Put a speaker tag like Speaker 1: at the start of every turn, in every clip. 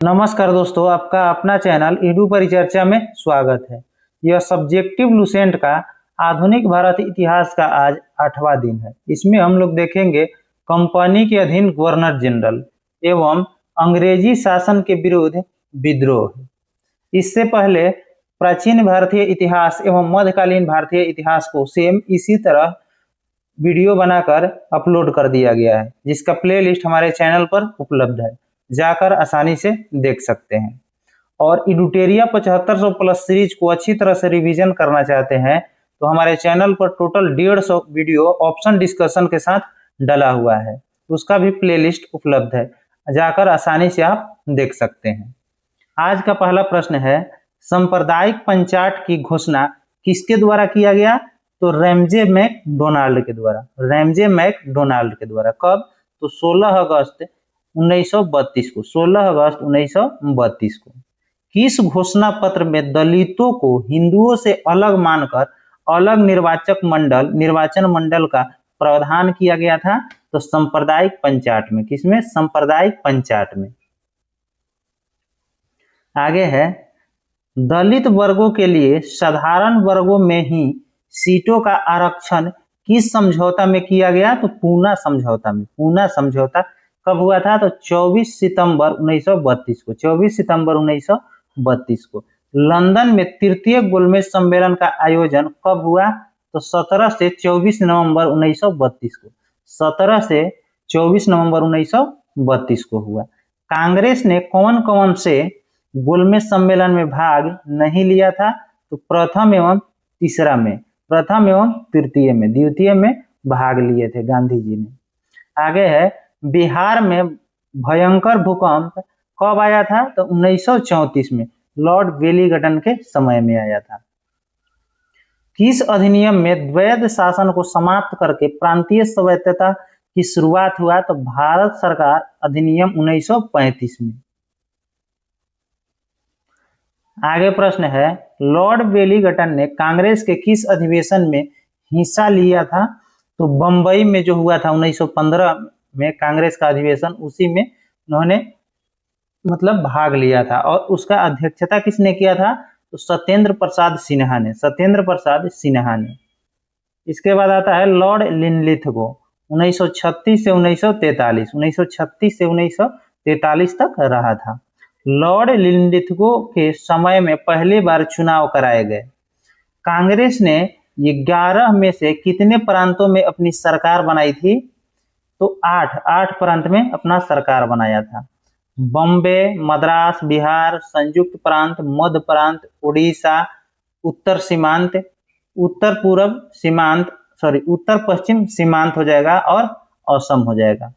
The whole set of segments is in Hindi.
Speaker 1: नमस्कार दोस्तों, आपका अपना चैनल ईडू परिचर्चा में स्वागत है। यह सब्जेक्टिव लुसेंट का आधुनिक भारत इतिहास का आज 8वां दिन है। इसमें हम लोग देखेंगे कंपनी के अधीन गवर्नर जनरल एवं अंग्रेजी शासन के विरुद्ध विद्रोह। इससे पहले प्राचीन भारतीय इतिहास एवं मध्यकालीन भारतीय इतिहास को सेम इसी तरह वीडियो बनाकर अपलोड कर दिया गया है, जिसका प्लेलिस्ट हमारे चैनल पर उपलब्ध है, जाकर आसानी से देख सकते हैं। और इडुटेरिया 7500 प्लस सीरीज को अच्छी तरह से रिवीजन करना चाहते हैं तो हमारे चैनल पर टोटल 150 वीडियो ऑप्शन डिस्कशन के साथ डला हुआ है, उसका भी प्लेलिस्ट उपलब्ध है, जाकर आसानी से आप देख सकते हैं। आज का पहला प्रश्न है, सांप्रदायिक पंचाट की घोषणा किसके द्वारा किया गया? तो रैमजे मैकडोनाल्ड के द्वारा। रैमजे मैकडोनाल्ड के द्वारा कब? तो 16 अगस्त 1932 को। 16 अगस्त 1932 को। किस घोषणा पत्र में दलितों को हिंदुओं से अलग मानकर अलग निर्वाचन मंडल का प्रावधान किया गया था? तो सांप्रदायिक पंचाट में। किसमें? सांप्रदायिक पंचाट में। आगे है, दलित वर्गों के लिए साधारण वर्गों में ही सीटों का आरक्षण किस समझौता में किया गया? तो पूना समझौता में। पूना समझौता कब हुआ था? तो 24 सितंबर 1932 को। 24 सितंबर 1932 को। लंदन में तृतीय गोलमेज सम्मेलन का आयोजन कब हुआ? तो 17 से 24 नवंबर 1932 को। 17 से 24 नवंबर 1932 को हुआ। कांग्रेस ने कौन कौन से गोलमेज सम्मेलन में भाग नहीं लिया था? तो प्रथम एवं तीसरा में, प्रथम एवं तृतीय में, द्वितीय में भाग लिए थे गांधी जी ने। आगे है, बिहार में भयंकर भूकंप कब आया था? तो 1934 में, लॉर्ड वेलिंगटन के समय में आया था। किस अधिनियम में द्वैध शासन को समाप्त करके प्रांतीय स्वायत्तता की शुरुआत हुआ? तो भारत सरकार अधिनियम 1935 में। आगे प्रश्न है, लॉर्ड वेलिंगटन ने कांग्रेस के किस अधिवेशन में हिस्सा लिया था? तो बंबई में जो हुआ था 1915 में कांग्रेस का अधिवेशन, उसी में उन्होंने भाग लिया था। और उसका अध्यक्षता किसने किया था? तो सत्येंद्र प्रसाद सिन्हा ने। सत्येंद्र प्रसाद सिन्हा ने। इसके बाद आता है लॉर्ड लिनलिथगो। 1936 से 1943, 1936 से 1943 तक रहा था। लॉर्ड लिनलिथगो के समय में पहली बार चुनाव कराए गए। कांग्रेस ने 11 में से कितने प्रांतों में अपनी सरकार बनाई थी? तो 8 प्रांत में अपना सरकार बनाया था। बॉम्बे, मद्रास, बिहार, संयुक्त प्रांत, मध्य प्रांत, उड़ीसा, उत्तर सीमांत, उत्तर पश्चिम सीमांत हो जाएगा और असम हो जाएगा।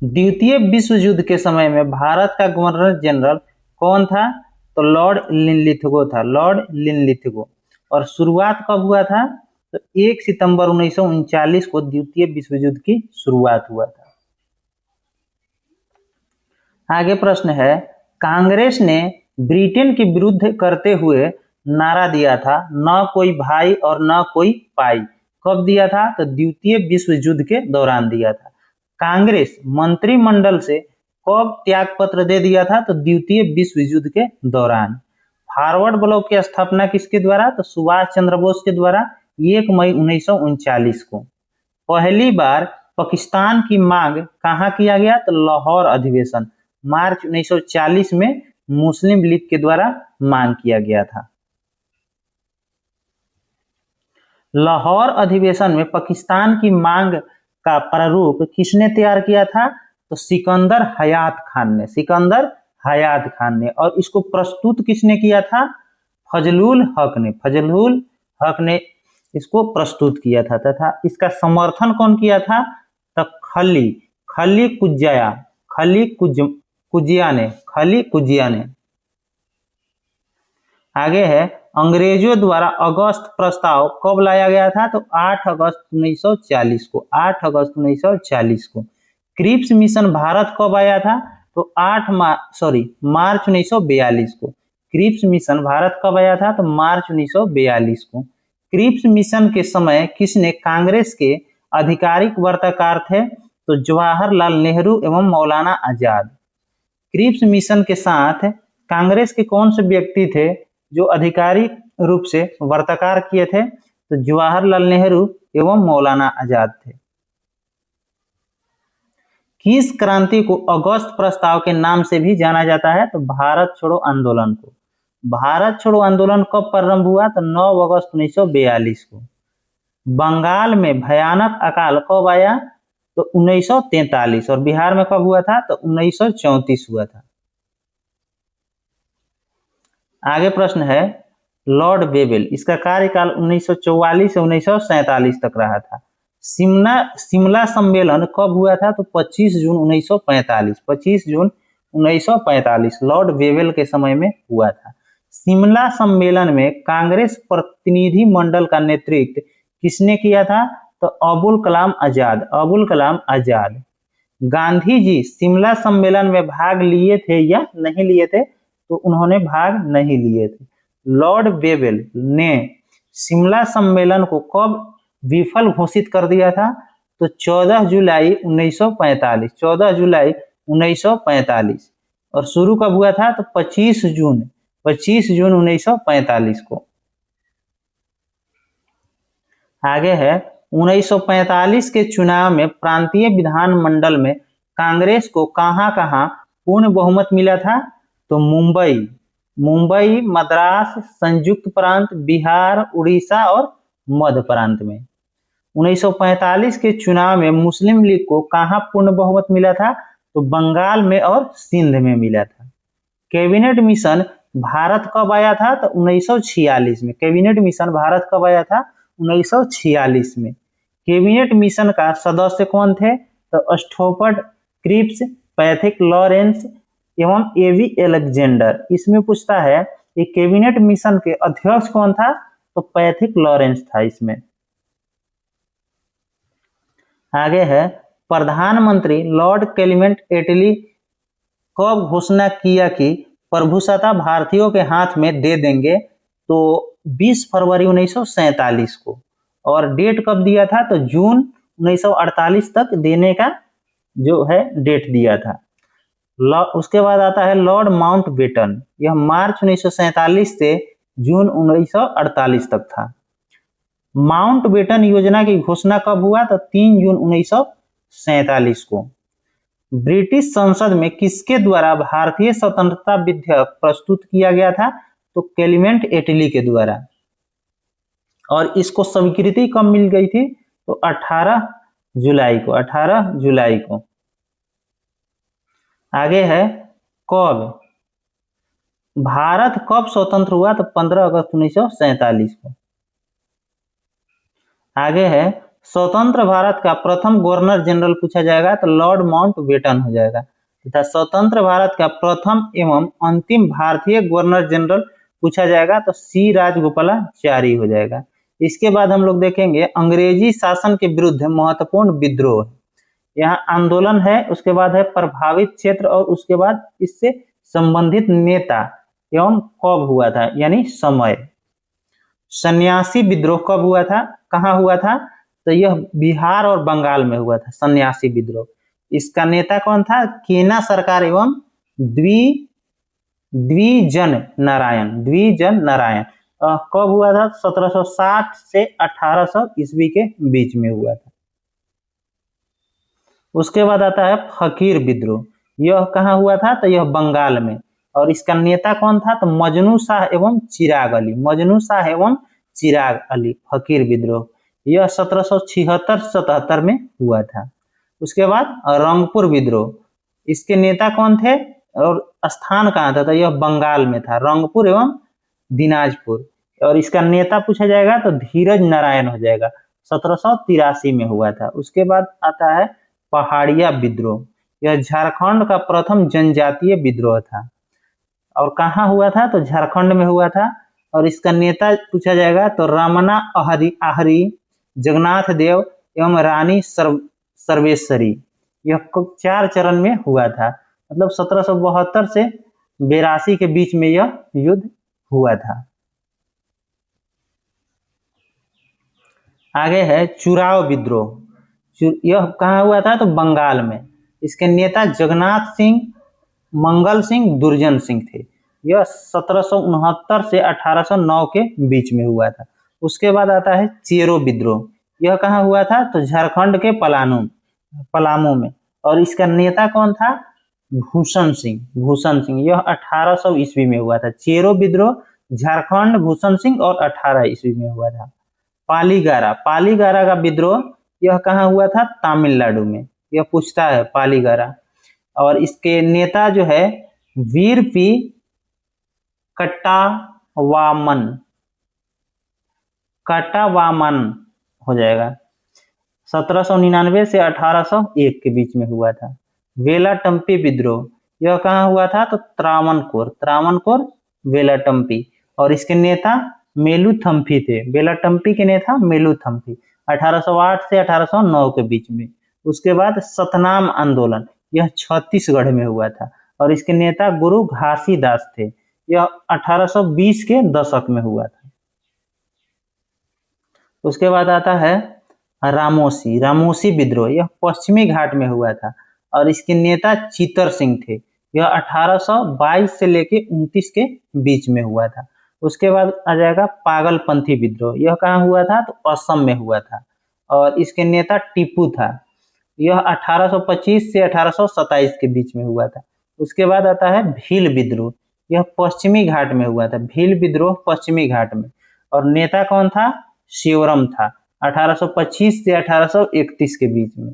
Speaker 1: द्वितीय विश्व युद्ध के समय में भारत का गवर्नर जनरल कौन था? तो लॉर्ड लिनलिथगो था। Lord Linlithgow. और शुरुआत कब हुआ था? तो 1 सितंबर 1939 को द्वितीय विश्व युद्ध की शुरुआत हुआ था। आगे प्रश्न है, कांग्रेस ने ब्रिटेन के विरुद्ध करते हुए नारा दिया था, न कोई भाई और न कोई पाई। कब दिया था? तो द्वितीय विश्व युद्ध के दौरान दिया था। कांग्रेस मंत्रिमंडल से कब त्याग पत्र दे दिया था? तो द्वितीय विश्व युद्ध के दौरान। फॉरवर्ड ब्लॉक की स्थापना किसके द्वारा? तो सुभाष चंद्र बोस के द्वारा 1 मई 1939 को। पहली बार पाकिस्तान की मांग कहाँ किया गया? तो लाहौर अधिवेशन, मार्च 1940 में मुस्लिम लीग के द्वारा मांग किया गया था। लाहौर अधिवेशन में पाकिस्तान की मांग का प्रारूप किसने तैयार किया था? तो सिकंदर हयात खान ने। सिकंदर हयात खान ने। और इसको प्रस्तुत किसने किया था? फजलुल हक ने। फजलुल हक ने इसको प्रस्तुत किया था। तथा इसका समर्थन कौन किया था? तो खली कुजिया ने। आगे है, अंग्रेजों द्वारा अगस्त प्रस्ताव कब लाया गया था? तो 8 अगस्त 1940 को। 8 अगस्त 1940 को। क्रिप्स मिशन भारत कब आया था? तो मार्च 1942 को। क्रिप्स मिशन भारत कब आया था? तो मार्च 1942 को। क्रिप्स मिशन के समय किसने कांग्रेस के आधिकारिक वार्ताकार थे? तो जवाहरलाल नेहरू एवं मौलाना आजाद। क्रिप्स मिशन के साथ कांग्रेस के कौन से व्यक्ति थे जो आधिकारिक रूप से वार्ताकार किए थे? तो जवाहरलाल नेहरू एवं मौलाना आजाद थे। किस क्रांति को अगस्त प्रस्ताव के नाम से भी जाना जाता है? तो भारत छोड़ो आंदोलन को। भारत छोड़ो आंदोलन कब प्रारंभ हुआ? तो 9 अगस्त 1942 को। बंगाल में भयानक अकाल कब आया? तो 1943। और बिहार में कब हुआ था? तो 1934 हुआ था। आगे प्रश्न है लॉर्ड वेवेल, इसका कार्यकाल 1944 से 1947 तक रहा था। शिमला सम्मेलन कब हुआ था? तो 25 जून 1945। 25 जून 1945 लॉर्ड वेवेल के समय में हुआ था। शिमला सम्मेलन में कांग्रेस प्रतिनिधि मंडल का नेतृत्व किसने किया था? तो अबुल कलाम आजाद। अबुल कलाम आजाद। गांधी जी शिमला सम्मेलन में भाग लिए थे या नहीं लिए थे? तो उन्होंने भाग नहीं लिए थे। लॉर्ड वेवेल ने शिमला सम्मेलन को कब विफल घोषित कर दिया था? तो 14 जुलाई 1945। 14 जुलाई 1945। और शुरू कब हुआ था? तो 25 जून 1945 को। आगे है 1945 के चुनाव में प्रांतीय विधानमंडल में कांग्रेस को कहां पूर्ण बहुमत मिला था? तो मुंबई, मद्रास, संयुक्त प्रांत, बिहार, उड़ीसा और मध्य प्रांत में। 1945 के चुनाव में मुस्लिम लीग को कहां पूर्ण बहुमत मिला था? तो बंगाल में और सिंध में मिला था। कैबिनेट मिशन भारत कब आया था? तो 1946 में। कैबिनेट मिशन भारत कब आया था? 1946 में। कैबिनेट मिशन का सदस्य कौन थे? तो स्टोफर्ड क्रिप्स, पैथिक लॉरेंस एवं एवी एलेक्जेंडर। इसमें पूछता है कि कैबिनेट मिशन के अध्यक्ष कौन था? तो पैथिक लॉरेंस था इसमें। आगे है प्रधानमंत्री लॉर्ड क्लेमेंट एटली कब घोषणा किया कि प्रभुसत्ता भारतीयों के हाथ में दे देंगे? तो 20 फरवरी 1947 को। और डेट कब दिया था? तो जून 1948 तक देने का जो है डेट दिया था। उसके बाद आता है लॉर्ड माउंटबेटन। यह मार्च 1947 से जून 1948 तक था। माउंटबेटन योजना की घोषणा कब हुआ? तो 3 जून 1947 को। ब्रिटिश संसद में किसके द्वारा भारतीय स्वतंत्रता विधेयक प्रस्तुत किया गया था? तो क्लेमेंट एटली के द्वारा। और इसको स्वीकृति कब मिल गई थी? तो 18 जुलाई को। 18 जुलाई को। आगे है कब भारत कब स्वतंत्र हुआ? तो 15 अगस्त 1947 को। आगे है स्वतंत्र भारत का प्रथम गवर्नर जनरल पूछा जाएगा तो लॉर्ड माउंटबेटन हो जाएगा तथा स्वतंत्र भारत का प्रथम एवं अंतिम भारतीय गवर्नर जनरल पूछा जाएगा तो सी राजगोपालाचारी हो जाएगा। इसके बाद हम लोग देखेंगे अंग्रेजी शासन के विरुद्ध महत्वपूर्ण विद्रोह। यहाँ आंदोलन है, उसके बाद है प्रभावित क्षेत्र और उसके बाद इससे संबंधित नेता एवं कब हुआ था यानी समय। सन्यासी विद्रोह कब हुआ था, कहाँ हुआ था? तो यह बिहार और बंगाल में हुआ था सन्यासी विद्रोह। इसका नेता कौन था? केना सरकार एवं द्विजन नारायण। कब हुआ था? 1760 से 1800 ईस्वी के बीच में हुआ था। उसके बाद आता है फकीर विद्रोह। यह कहाँ हुआ था? तो यह बंगाल में। और इसका नेता कौन था? तो मजनू शाह एवं चिराग अली। फकीर विद्रोह यह 1776-77 में हुआ था। उसके बाद रंगपुर विद्रोह, इसके नेता कौन थे और स्थान कहाँ था? तो यह बंगाल में था, रंगपुर एवं दिनाजपुर। और इसका नेता पूछा जाएगा तो धीरज नारायण हो जाएगा, 1783 में हुआ था। उसके बाद आता है पहाड़िया विद्रोह। यह झारखंड का प्रथम जनजातीय विद्रोह था और कहाँ हुआ था? तो झारखंड में हुआ था। और इसका नेता पूछा जाएगा तो रमना आहरी, जगन्नाथ देव एवं रानी सर्वेश्वरी। यह 4 चरण में हुआ था, मतलब 1772 से 82 के बीच में यह युद्ध हुआ था। आगे है चुराव विद्रोह। यह कहाँ हुआ था? तो बंगाल में। इसके नेता जगन्नाथ सिंह मंगल सिंह दुर्जन सिंह थे। यह 1769 से 1809 के बीच में हुआ था। उसके बाद आता है चेरो विद्रोह। यह कहाँ हुआ था? तो झारखंड के पलामू में। और इसका नेता कौन था? भूषण सिंह। यह 1800 ईस्वी में हुआ था। चेरो विद्रोह झारखंड, भूषण सिंह, और 18 ईस्वी में हुआ था। पालीगारा का विद्रोह यह कहाँ हुआ था? तमिलनाडु में। यह पूछता है पालीगारा। और इसके नेता जो है वीर पी कट्टावामन हो जाएगा। 1799 से 1801 के बीच में हुआ था। वेलाटम्पी विद्रोह यह कहाँ हुआ था? तो त्रावणकोर वेलाटम्पी। और इसके नेता मेलुथम्पी थे। वेलाटम्पी के नेता मेलुथम्पी 1808 से 1809 के बीच में। उसके बाद सतनाम आंदोलन यह छत्तीसगढ़ में हुआ था और इसके नेता गुरु घासीदास थे। यह 1820 के दशक में हुआ था। उसके बाद आता है रामोसी विद्रोह। यह पश्चिमी घाट में हुआ था और इसके नेता चितर सिंह थे। यह 1822 से लेके 29 के बीच में हुआ था। उसके बाद आ जाएगा पागलपंथी विद्रोह। यह कहाँ हुआ था? तो असम में हुआ था और इसके नेता टीपू था। यह 1825 से 1827 के बीच में हुआ था। उसके बाद आता है भील विद्रोह। यह पश्चिमी घाट में हुआ था। भील विद्रोह पश्चिमी घाट में। और नेता कौन था? शिवरम था। 1825 से 1831 के बीच में।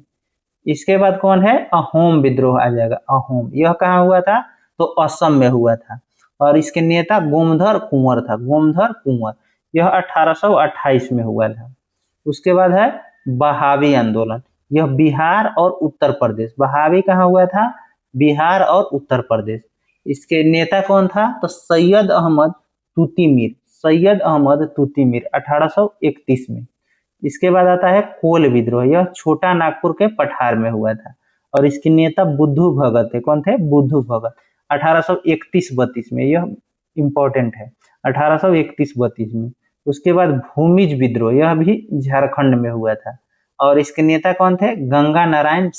Speaker 1: इसके बाद कौन है? अहोम विद्रोह आ जाएगा। अहोम यह कहाँ हुआ था? तो असम में हुआ था और इसके नेता गोमधर कुंवर। यह 1828 में हुआ था। उसके बाद है बहावी आंदोलन। यह बिहार और उत्तर प्रदेश। बहावी कहाँ हुआ था? बिहार और उत्तर प्रदेश। इसके नेता कौन था? तो सैयद अहमद तूतीमीर 1831 में। इसके बाद आता है कोल विद्रोह। यह छोटा नागपुर के पठार में हुआ था और इसके नेता बुद्धू भगत थे। कौन थे? बुद्धू भगत 1831-32 में। यह इंपॉर्टेंट है 1831-32 में। उसके बाद भूमिज विद्रोह। यह भी झारखंड में हुआ था और इसके नेता कौन थे? गंगा नारायण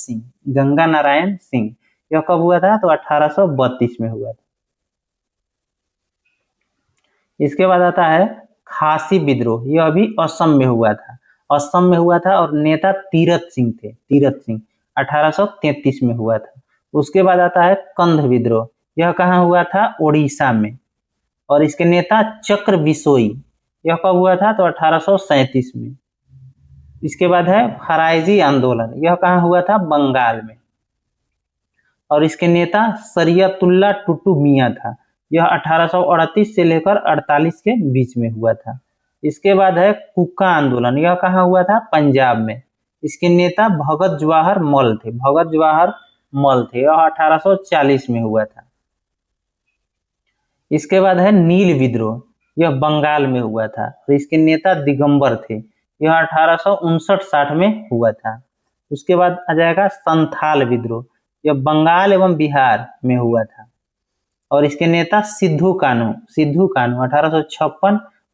Speaker 1: सिंह। यह कब हुआ था? तो 1832 में हुआ था। इसके बाद आता है खासी विद्रोह। यह भी असम में हुआ था और नेता तीरथ सिंह 1833 में हुआ था। उसके बाद आता है कंध विद्रोह। यह कहाँ हुआ था? ओडिशा में और इसके नेता चक्र बिसोई। यह कब हुआ था? तो 1837 में। इसके बाद है फराइजी आंदोलन। यह कहाँ हुआ था? बंगाल में और इसके नेता सरियतुल्ला टुटू मियां था। यह 1838 से लेकर 48 के बीच में हुआ था। इसके बाद है कुका आंदोलन। यह कहाँ हुआ था? पंजाब में। इसके नेता भगत जवाहर मल थे। यह 1840 में हुआ था। इसके बाद है नील विद्रोह। यह बंगाल में हुआ था और इसके नेता दिगंबर थे। यह 1859-60 में हुआ था। उसके बाद आ जाएगा संथाल विद्रोह। यह बंगाल एवं बिहार में हुआ था और इसके नेता सिद्धू कान्हू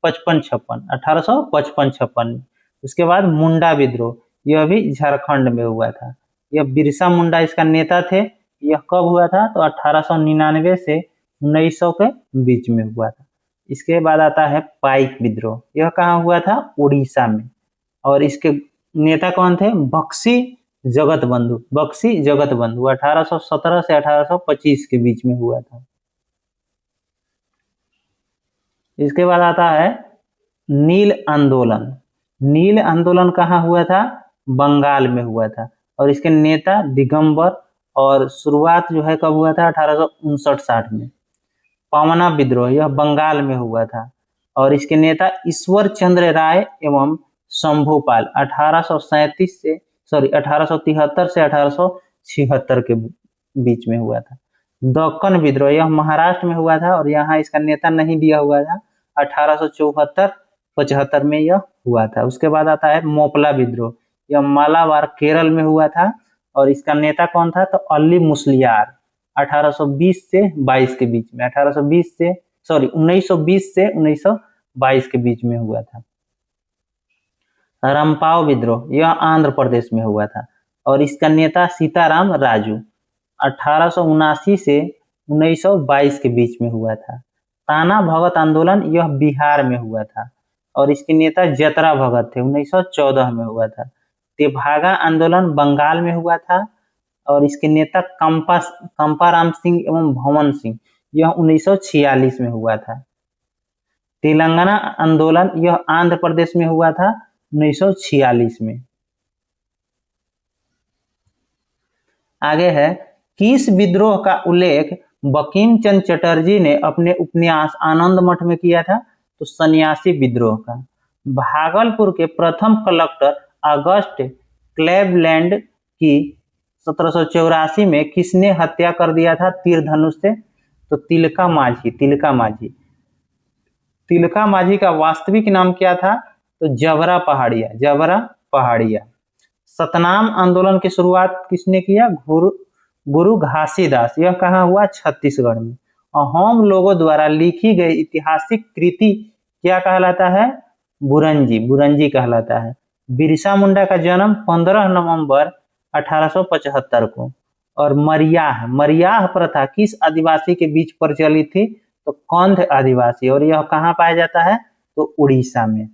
Speaker 1: 1855 में। उसके बाद मुंडा विद्रोह। यह भी झारखंड में हुआ था। यह बिरसा मुंडा इसका नेता थे। यह कब हुआ था? तो 1899 से 1900 के बीच में हुआ था। इसके बाद आता है पाइक विद्रोह। यह कहाँ हुआ था? उड़ीसा में और इसके नेता कौन थे? बक्सी जगत बंधु 1817 से 1825 के बीच में हुआ था। इसके बाद आता है नील आंदोलन कहाँ हुआ था? बंगाल में हुआ था और इसके नेता दिगंबर और शुरुआत जो है कब हुआ था? 1859-60 में। पावना विद्रोह यह बंगाल में हुआ था और इसके नेता ईश्वर चंद्र राय एवं शंभुपाल 1873 से 1876 के बीच में हुआ था। दक्कन विद्रोह यह महाराष्ट्र में हुआ था और यहाँ इसका नेता नहीं दिया हुआ था। 1874-75 में यह हुआ था। उसके बाद आता है मोपला विद्रोह। यह मालाबार केरल में हुआ था और इसका नेता कौन था? तो अली मुस्लियार 1820 से 22 के बीच में 1920 से 1922 के बीच में हुआ था। रंपाव विद्रोह यह आंध्र प्रदेश में हुआ था और इसका नेता सीताराम राजू 1879 से 1922 के बीच में हुआ था। ताना भगत आंदोलन यह बिहार में हुआ था और इसके नेता जतरा भगत थे, 1914 में हुआ था। तेभागा आंदोलन बंगाल में हुआ था और इसके नेता कंपाराम सिंह एवं भवन सिंह, यह 1946 में हुआ था। तेलंगाना आंदोलन यह आंध्र प्रदेश में हुआ था 1946 में। आगे है, किस विद्रोह का उल्लेख बंकिम चंद्र चटर्जी ने अपने उपन्यास आनंद मठ में किया था? तो सन्यासी विद्रोह का। भागलपुर के प्रथम कलेक्टर अगस्ट क्लेवलैंड की 1784 में किसने हत्या कर दिया था तीर धनुष से? तो तिलका माझी का वास्तविक नाम क्या था? तो जबरा पहाड़िया। सतनाम आंदोलन की शुरुआत किसने किया? गुरु घासीदास। यह कहाँ हुआ? छत्तीसगढ़ में। अहोम लोगों द्वारा लिखी गई ऐतिहासिक कृति क्या कहलाता है? बुरंजी कहलाता है। बिरसा मुंडा का जन्म 15 नवंबर 1875 को। और मरियाह प्रथा किस आदिवासी के बीच प्रचलित थी? तो कंध आदिवासी। और यह कहाँ पाया जाता है? तो उड़ीसा में।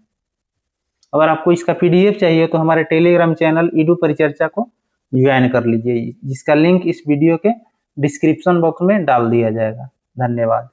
Speaker 1: अगर आपको इसका PDF चाहिए तो हमारे टेलीग्राम चैनल ईडू परिचर्चा को ज्वाइन कर लीजिए, जिसका लिंक इस वीडियो के डिस्क्रिप्शन बॉक्स में डाल दिया जाएगा। धन्यवाद।